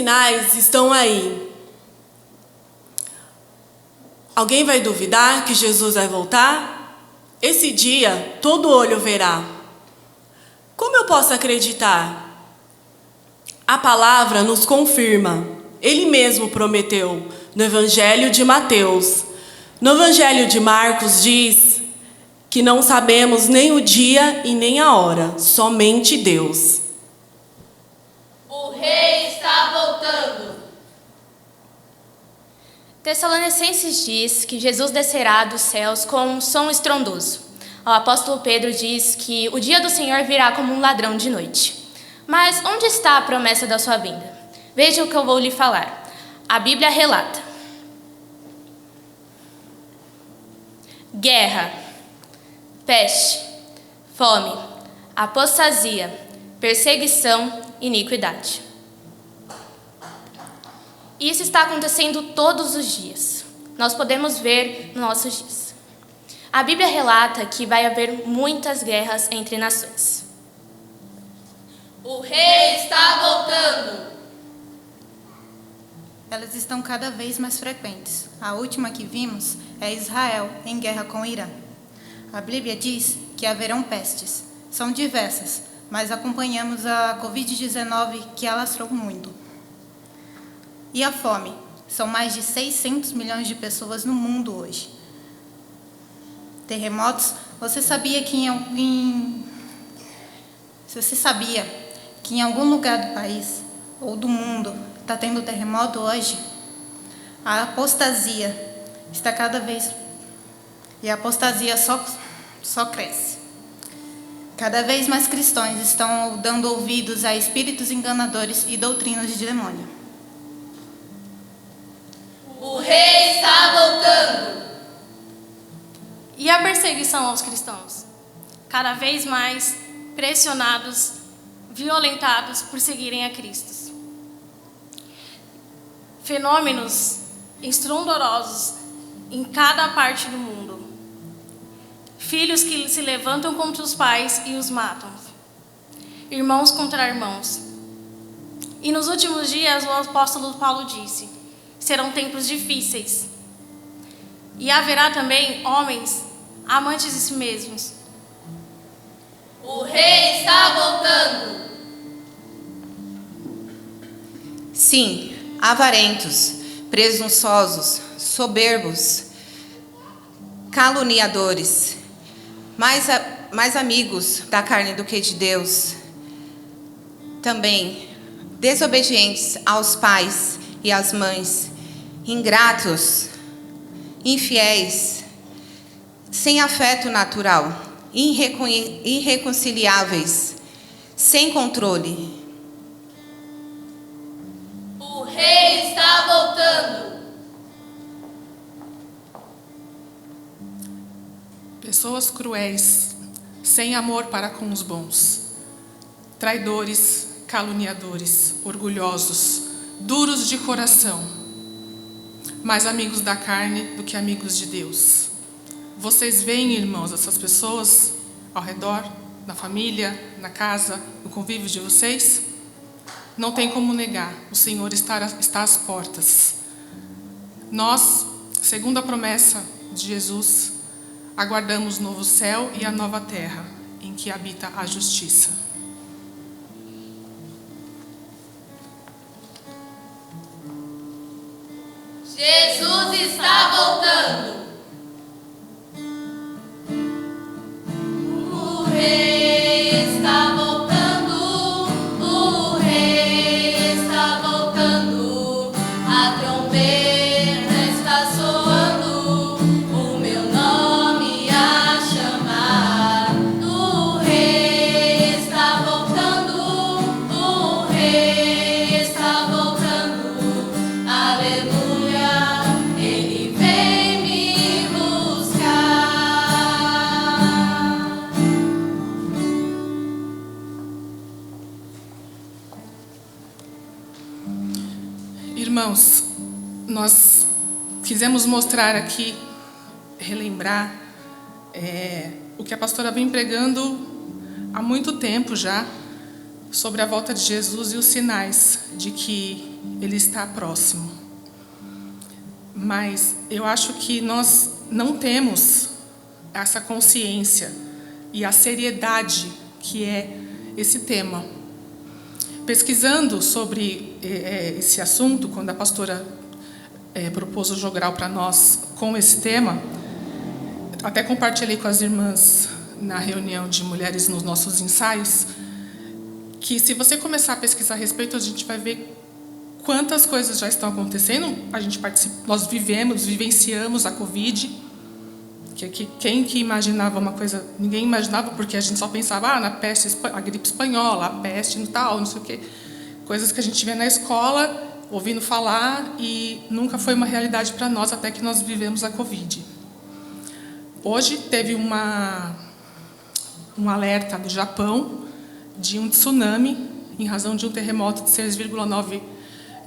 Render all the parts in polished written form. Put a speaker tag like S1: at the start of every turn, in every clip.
S1: sinais estão aí. Alguém vai duvidar que Jesus vai voltar? Esse dia todo olho verá. Como eu posso acreditar? A palavra nos confirma. Ele mesmo prometeu no Evangelho de Mateus. No Evangelho de Marcos diz que não sabemos nem o dia e nem a hora, somente Deus.
S2: O Rei está voltando.
S3: Tessalonicenses diz que Jesus descerá dos céus com um som estrondoso. O apóstolo Pedro diz que o dia do Senhor virá como um ladrão de noite. Mas onde está a promessa da sua vinda? Veja o que eu vou lhe falar. A Bíblia relata: guerra, peste, fome, apostasia, perseguição, iniquidade. Isso está acontecendo todos os dias. Nós podemos ver nos nossos dias. A Bíblia relata que vai haver muitas guerras entre nações.
S2: O Rei está voltando.
S4: Elas estão cada vez mais frequentes. A última que vimos é Israel em guerra com o Irã. A Bíblia diz que haverão pestes. São diversas, mas acompanhamos a Covid-19 que alastrou o mundo. E a fome? São mais de 600 milhões de pessoas no mundo hoje. Terremotos? Você sabia que em algum lugar do país ou do mundo está tendo terremoto hoje? A apostasia está cada vez... E a apostasia só cresce. Cada vez mais cristãos estão dando ouvidos a espíritos enganadores e doutrinas de demônio.
S2: O Rei está voltando.
S5: E a perseguição aos cristãos? Cada vez mais pressionados, violentados por seguirem a Cristo. Fenômenos estrondosos em cada parte do mundo. Filhos que se levantam contra os pais e os matam. Irmãos contra irmãos. E nos últimos dias o apóstolo Paulo disse: serão tempos difíceis. E haverá também homens amantes de si mesmos.
S2: O Rei está voltando.
S6: Sim, avarentos, presunçosos, soberbos, caluniadores, mais amigos da carne do que de Deus. Também desobedientes aos pais e às mães, ingratos, infiéis, sem afeto natural, irreconciliáveis, sem controle.
S2: O Rei está voltando.
S7: Pessoas cruéis, sem amor para com os bons, traidores, caluniadores, orgulhosos, duros de coração, mais amigos da carne do que amigos de Deus. Vocês veem, irmãos, essas pessoas ao redor, na família, na casa, no convívio de vocês? Não tem como negar, o Senhor está às portas. Nós, segundo a promessa de Jesus, aguardamos o novo céu e a nova terra, em que habita a justiça.
S2: Jesus está voltando. O Rei está voltando. O Rei está voltando. A trombeta está soando. O meu nome a chamar. O Rei está voltando. O Rei está voltando. Aleluia. Ele vem me buscar.
S7: Irmãos, nós quisemos mostrar aqui, relembrar o que a pastora vem pregando há muito tempo já, sobre a volta de Jesus e os sinais de que ele está próximo. Mas eu acho que nós não temos essa consciência e a seriedade que é esse tema. Pesquisando sobre esse assunto, quando a pastora propôs o jogral para nós com esse tema, até compartilhei com as irmãs na reunião de mulheres nos nossos ensaios, que se você começar a pesquisar a respeito, a gente vai ver quantas coisas já estão acontecendo. Nós vivenciamos a Covid, quem que imaginava uma coisa, ninguém imaginava, porque a gente só pensava na peste, a gripe espanhola, a peste e tal, não sei o quê. Coisas que a gente vê na escola, ouvindo falar, e nunca foi uma realidade para nós até que nós vivemos a Covid. Hoje teve um alerta do Japão de um tsunami em razão de um terremoto de 6,9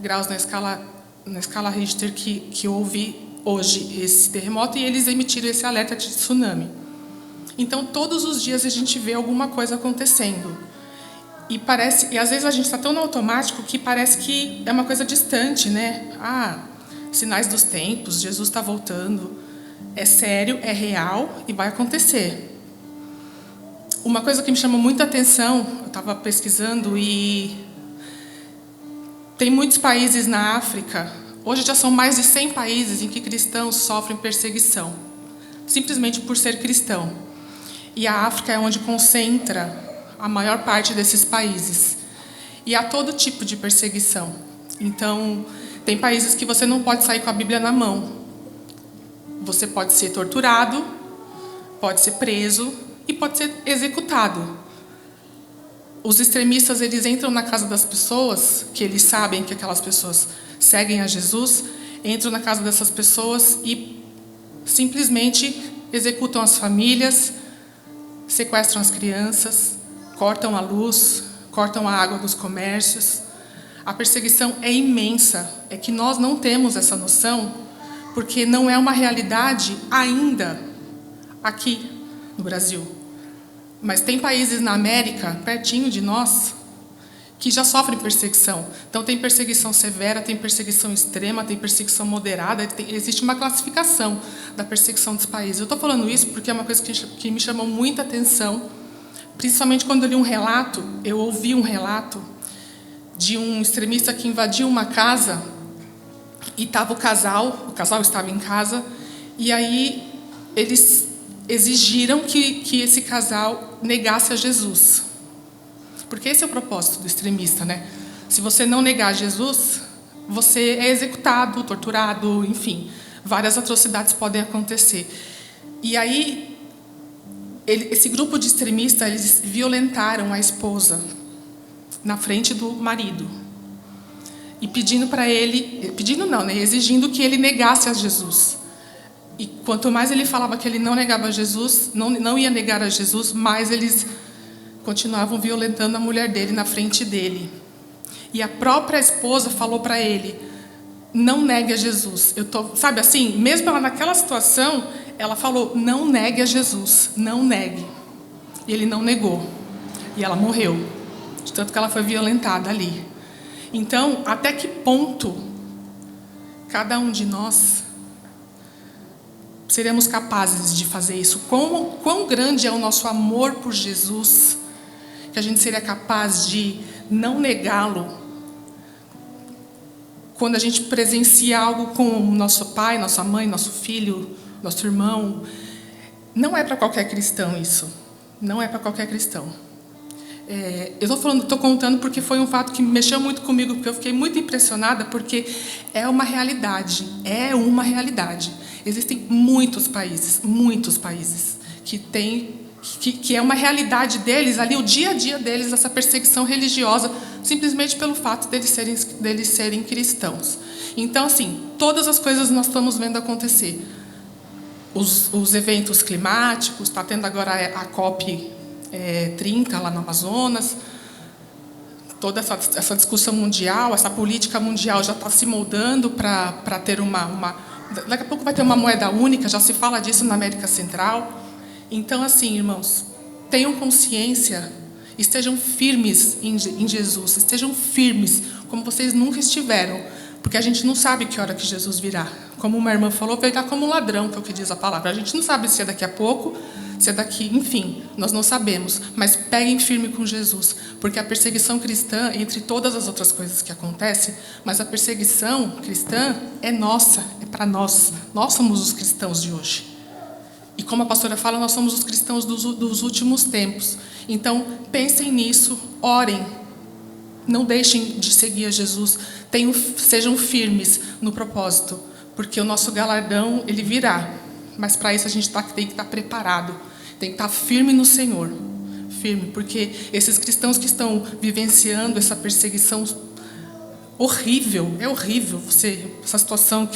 S7: graus na escala Richter que houve hoje esse terremoto, e eles emitiram esse alerta de tsunami. Então, todos os dias a gente vê alguma coisa acontecendo. E às vezes a gente está tão no automático que parece que é uma coisa distante, né? Sinais dos tempos, Jesus está voltando. É sério, é real e vai acontecer. Uma coisa que me chamou muita atenção, eu estava pesquisando, e tem muitos países na África. Hoje já são mais de 100 países em que cristãos sofrem perseguição, simplesmente por ser cristão. E a África é onde concentra a maior parte desses países. E há todo tipo de perseguição. Então, tem países que você não pode sair com a Bíblia na mão. Você pode ser torturado, pode ser preso e pode ser executado. Os extremistas, eles entram na casa das pessoas, que eles sabem que aquelas pessoas seguem a Jesus, entram na casa dessas pessoas e simplesmente executam as famílias, sequestram as crianças, cortam a luz, cortam a água dos comércios. A perseguição é imensa. É que nós não temos essa noção, porque não é uma realidade ainda aqui no Brasil. Mas tem países na América, pertinho de nós, que já sofrem perseguição. Então, tem perseguição severa, tem perseguição extrema, tem perseguição moderada, existe uma classificação da perseguição dos países. Eu estou falando isso porque é uma coisa que me chamou muita atenção, principalmente quando eu ouvi um relato de um extremista que invadiu uma casa e estava o casal estava em casa, e aí eles exigiram que esse casal negasse a Jesus. Porque esse é o propósito do extremista, né? Se você não negar Jesus, você é executado, torturado, enfim, várias atrocidades podem acontecer. E aí, esse grupo de extremistas, eles violentaram a esposa na frente do marido. E pedindo para ele, exigindo que ele negasse a Jesus. E quanto mais ele falava que ele não negava a Jesus, não ia negar a Jesus, mais eles continuavam violentando a mulher dele na frente dele. E a própria esposa falou para ele: não negue a Jesus. Sabe assim, mesmo ela naquela situação, ela falou: não negue a Jesus, não negue. E ele não negou. E ela morreu, de tanto que ela foi violentada ali. Então, até que ponto cada um de nós seremos capazes de fazer isso? Quão grande é o nosso amor por Jesus, que a gente seria capaz de não negá-lo quando a gente presencia algo com nosso pai, nossa mãe, nosso filho, nosso irmão. Não é para qualquer cristão isso. Não é para qualquer cristão. Eu estou contando porque foi um fato que mexeu muito comigo, porque eu fiquei muito impressionada, porque é uma realidade. É uma realidade. Existem muitos países que é uma realidade deles, ali o dia a dia deles, essa perseguição religiosa, simplesmente pelo fato deles serem cristãos. Então, assim, todas as coisas nós estamos vendo acontecer. Os eventos climáticos, está tendo agora a COP 30 lá no Amazonas, toda essa discussão mundial, essa política mundial já está se moldando para ter daqui a pouco vai ter uma moeda única, já se fala disso na América Central. Então, assim, irmãos, tenham consciência estejam firmes em Jesus, estejam firmes, como vocês nunca estiveram, porque a gente não sabe que hora que Jesus virá. Como uma irmã falou, virá como um ladrão, que é o que diz a palavra. A gente não sabe se é daqui a pouco, se é daqui, enfim, nós não sabemos. Mas peguem firme com Jesus, porque a perseguição cristã, entre todas as outras coisas que acontecem, mas a perseguição cristã é nossa, é para nós. Nós somos os cristãos de hoje. E como a pastora fala, nós somos os cristãos dos últimos tempos. Então, pensem nisso, orem. Não deixem de seguir a Jesus. Sejam firmes no propósito, porque o nosso galardão, ele virá. Mas para isso a gente tem que estar preparado. Tem que estar firme no Senhor. Firme, porque esses cristãos que estão vivenciando essa perseguição horrível, é horrível essa situação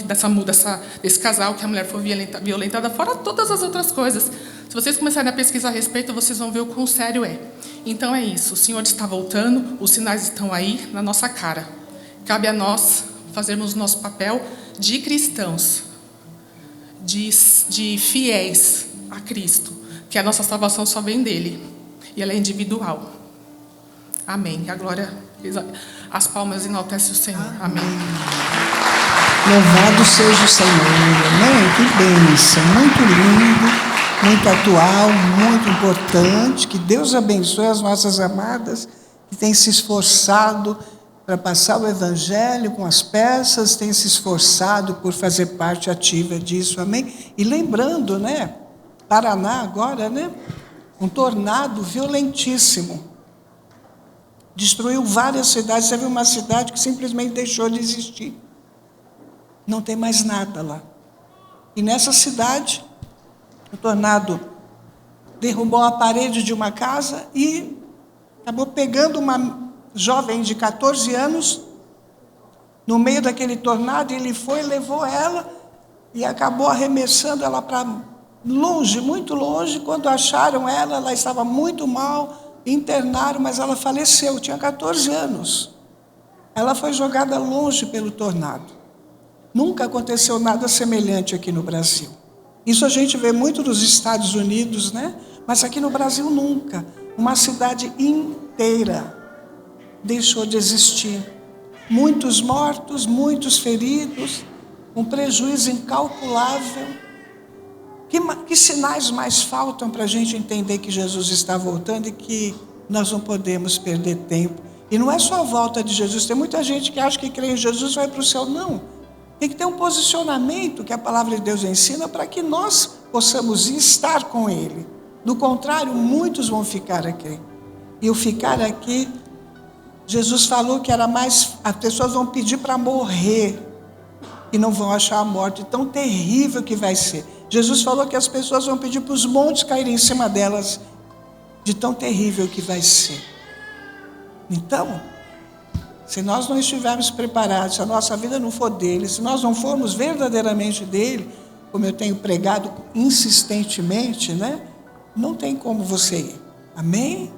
S7: desse casal que a mulher foi violentada, fora todas as outras coisas. Se vocês começarem a pesquisar a respeito, vocês vão ver o quão sério é. Então é isso, o Senhor está voltando, os sinais estão aí na nossa cara. Cabe a nós fazermos o nosso papel de cristãos, de fiéis a Cristo, que a nossa salvação só vem dele, e ela é individual. Amém. A glória, as palmas enaltecem o Senhor. Amém.
S8: Louvado seja o Senhor. Amém. Que bênção. Muito lindo, muito atual, muito importante. Que Deus abençoe as nossas amadas que têm se esforçado para passar o Evangelho com as peças, têm se esforçado por fazer parte ativa disso. Amém. E lembrando, né? Paraná agora, né? Um tornado violentíssimo. Destruiu várias cidades. Teve uma cidade que simplesmente deixou de existir. Não tem mais nada lá. E nessa cidade, o tornado derrubou a parede de uma casa e acabou pegando uma jovem de 14 anos no meio daquele tornado. Ele foi, levou ela e acabou arremessando ela para longe, muito longe. Quando acharam ela, ela estava muito mal. Internaram, mas ela faleceu, tinha 14 anos. Ela foi jogada longe pelo tornado. Nunca aconteceu nada semelhante aqui no Brasil. Isso a gente vê muito nos Estados Unidos, né? Mas aqui no Brasil nunca. Uma cidade inteira deixou de existir. Muitos mortos, muitos feridos, um prejuízo incalculável. Que sinais mais faltam para a gente entender que Jesus está voltando e que nós não podemos perder tempo? E não é só a volta de Jesus. Tem muita gente que acha que crê em Jesus vai para o céu. Não. Tem que ter um posicionamento que a palavra de Deus ensina para que nós possamos estar com Ele. Do contrário, muitos vão ficar aqui. E o ficar aqui, Jesus falou que era mais... As pessoas vão pedir para morrer e não vão achar a morte tão terrível que vai ser. Jesus falou que as pessoas vão pedir para os montes caírem em cima delas, de tão terrível que vai ser. Então, se nós não estivermos preparados, se a nossa vida não for dele, se nós não formos verdadeiramente dele, como eu tenho pregado insistentemente, né? Não tem como você ir. Amém?